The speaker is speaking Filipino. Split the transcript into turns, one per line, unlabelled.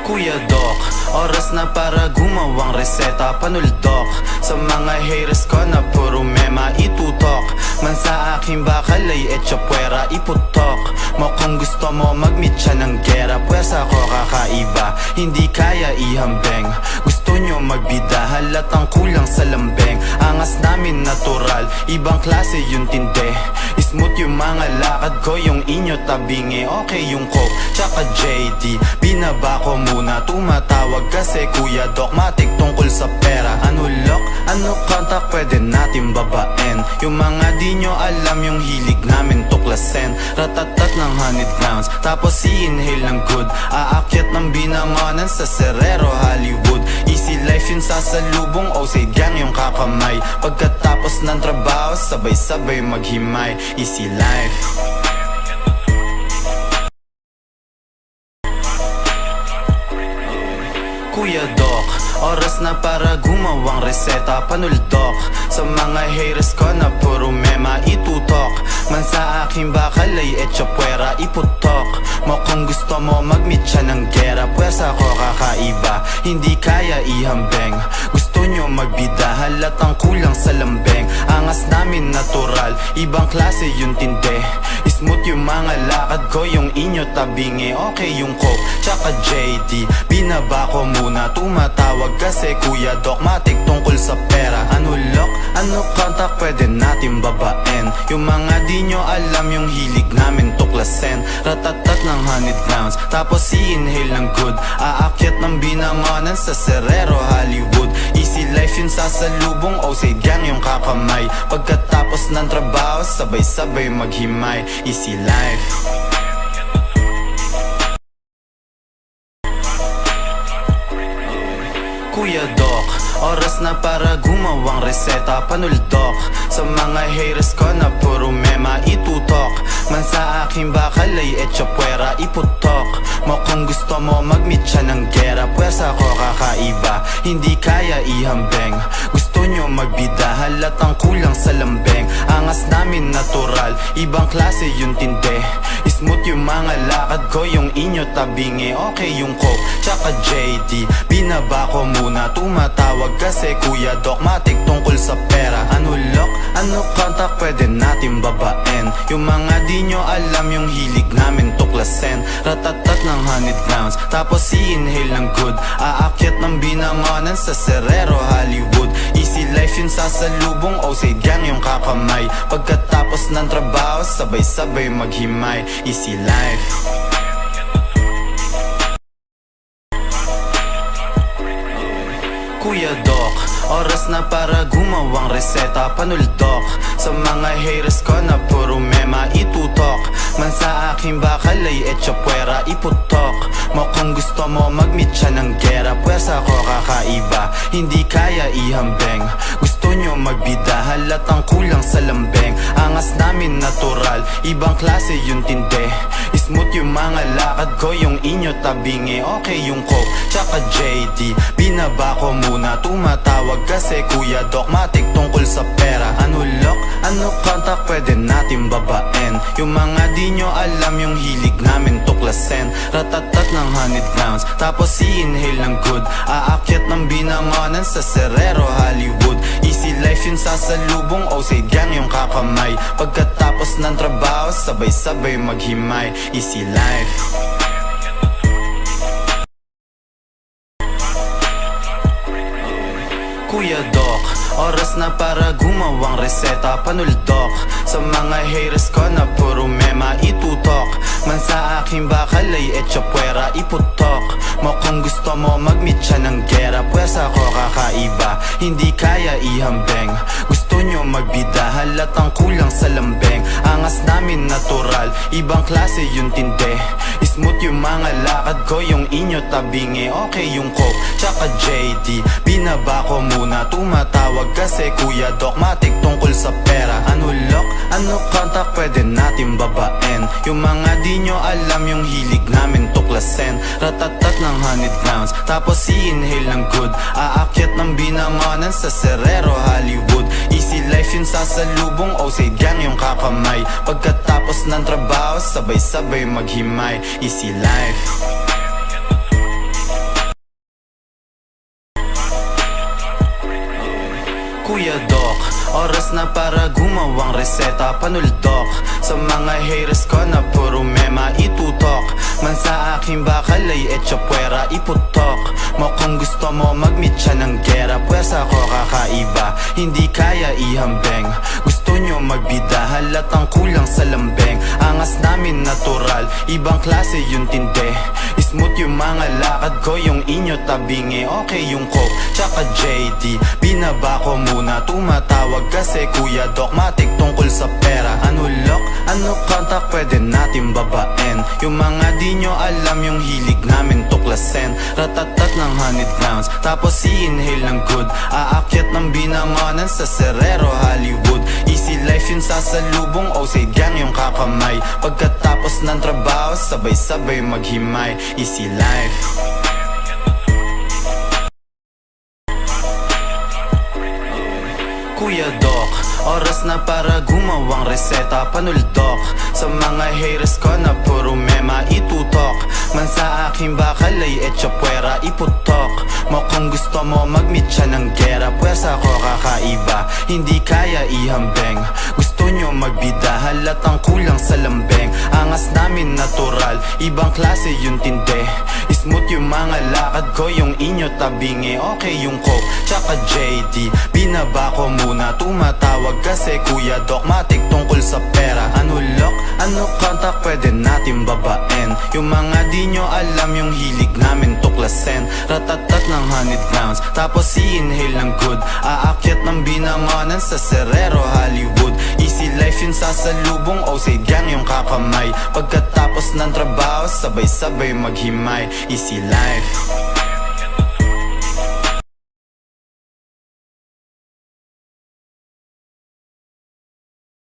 Kuya Doc, oras na para gumawang reseta. Panuldok sa mga haters ko na puro mema itutok. Man sa aking bakal ay etcha puwera iputok mo. Kung gusto mo mag-meet siya ng gera, pwersa ko kakaiba, hindi kaya ihambeng. Gusto nyo magbida, halatang kulang sa lambeng. Angas namin natural, ibang klase yung tinde. Smooth yung mga lakad ko, yung inyo tabingi. Okay yung coke, tsaka JD, binaba ko muna. Tumatawag kasi Kuya Doc Matic tungkol sa pera. Ano lock, ano contact, pwede natin babaen. Yung mga di nyo alam, yung hilig namin tuklasin. Ratatat ng honeyed grounds, tapos i-inhale ng good. Aakyat ng binangonan sa Serrero, Hollywood. Easy life yun sasalubong, Osade gang yung kakamay. Pagkatapos ng trabaho, sabay-sabay maghimay. Easy life. Kuya Doc, oras na para gumawang reseta. Panuldok sa mga haters ko na puro mema itutok. Man sa aking bakal ay etcha puwera iputok mo. Kung gusto mo mag-meet siya ng gera, pwersa ko kakaiba, hindi kaya ihambeng. Gusto nyo magbida, halatang kulang sa lambeng. Angas namin natural, ibang klase yung tinde. Smooth yung mga lakad ko, yung inyo tabingi. Okay yung coke, tsaka JD, binaba ko muna. Tumatawag kasi Kuya Doc Matic tungkol sa pera. Ano lock, ano contact, pwede natin babaen. Yung mga di nyo alam, yung hilig namin tuklasin. Ratatat ng honeyed grounds, tapos i-inhale ng good. Aakyat ng binangonan sa Serrero, Hollywood. Easy life yun sasalubong, Osade gang yung kakamay. Pagkatapos ng trabaho, sabay-sabay maghimay. Easy life. Kuya Doc, oras na para gumawang reseta. Panuldok sa mga haters ko na puro mema itutok. Man sa aking bakal ay etcha puwera iputok mo. Kung gusto mo mag-meet siya ng gera, pwersa ko kakaiba, hindi kaya ihambeng. Gusto nyo magbida, halatang kulang sa lambeng. Angas namin natural, ibang klase yung tinde. Smooth yung mga lakad ko, yung inyo tabingi. Okay yung coke, tsaka JD, binaba ko muna. Tumatawag kasi Kuya Doc Matic tungkol sa pera. Ano lock, ano contact, pwede natin babaen. Yung mga di nyo alam, yung hilig namin tuklasin. Ratatat ng honeyed grounds, tapos i-inhale ng good. Aakyat ng binangonan sa Serrero, Hollywood. Easy life yun sasalubong, Osade gang yung kakamay. Pagkatapos ng trabaho, sabay-sabay maghimay. Easy life. Kuya Doc, oras na para gumawang reseta. Panuldok sa mga haters ko na puro mema itutok. Man sa aking bakal ay etcha puwera iputok mo. Kung gusto mo mag-meet siya ng gera, pwersa ko kakaiba, hindi kaya ihambeng. Gusto nyo magbida, halatang kulang sa lambeng. Angas namin natural, ibang klase yung tinde. Smooth yung mga lakad ko, yung inyo tabingi. Okay yung coke, tsaka JD, binaba ko muna. Tumatawag kasi Kuya Doc Matic tungkol sa pera. Ano lock, ano contact, pwede natin babaen. Yung mga di nyo alam, yung hilig namin tuklasin. Ratatat ng honeyed grounds, tapos i-inhale ng good. Aakyat ng binangonan sa Serrero, Hollywood. Easy life yun sasalubong, Osade gang yung kakamay. Pagkatapos ng trabaho, sabay-sabay maghimay. Easy life. Kuya Doc, oras na para gumawang reseta. Panuldok sa mga haters ko na puro mema itutok. Man sa aking bakal ay etcha puwera iputok mo. Kung gusto mo mag-meet siya ng gera, pwersa ko kakaiba, hindi kaya ihambeng. Gusto nyo magbida, halatang kulang sa lambeng. Angas namin natural, ibang klase yung tinde. Smooth yung mga lakad ko, yung inyo tabingi. Okay yung coke, tsaka JD, binaba ko muna. Tumatawag kasi Kuya Doc Matic tungkol sa pera. Ano lock, ano contact, pwede natin babaen. Yung mga di nyo alam, yung hilig namin tuklasin. Ratatat ng honeyed grounds, tapos i-inhale ng good. Aakyat ng binangonan sa Serrero, Hollywood. Easy life yun sasalubong, Osade gang yung kakamay. Pagkatapos ng trabaho, sabay-sabay maghimay. Easy life. Kuya Doc, oras na para gumawang reseta. Panuldok sa mga haters ko na puro mema itutok. Man sa aking bakal ay etcha puwera iputok mo. Kung gusto mo mag-meet siya ng gera, pwersa ko kakaiba, hindi kaya ihambeng. Gusto nyo magbida, halatang kulang sa lambeng. Angas namin natural, ibang klase yung tinde. Smooth yung mga lakad ko, yung inyo tabingi. Okay yung coke, tsaka JD, binaba ko muna. Tumatawag kasi Kuya Doc Matic tungkol sa pera. Ano lock, ano contact, pwede natin babaen. Yung mga di nyo alam, yung hilig namin tuklasin. Ratatat ng honeyed grounds, tapos i-inhale ng good. Aakyat ng binangonan sa Serrero, Hollywood. Easy life yun sasalubong, Osade gang yung kakamay. Pagkatapos ng trabaho, sabay-sabay maghimay. Easy life. Kuya Doc, oras na para gumawang reseta. Panuldok sa mga haters ko na puro mema itutok. Man sa aking bakal ay etcha puwera iputok mo. Kung gusto mo mag-meet siya ng gera, pwersa ko kakaiba, hindi kaya ihambeng. Gusto nyo magbida, halatang kulang sa lambeng. Angas namin natural, ibang klase yung tinde. Smooth yung mga lakad ko, yung inyo tabingi. Okay yung coke, tsaka JD, binaba ko muna. Tumatawag kasi Kuya Doc Matic tungkol sa pera. Ano lock, ano contact, pwede natin babaen. Yung mga di nyo alam, yung hilig namin tuklasin. Ratatat ng honeyed grounds, tapos i-inhale ng good. Aakyat ng binangonan sa Serrero, Hollywood. Easy life yun sasalubong, Osade gang yung kakamay. Pagkatapos ng trabaho, sabay-sabay maghimay. Easy life.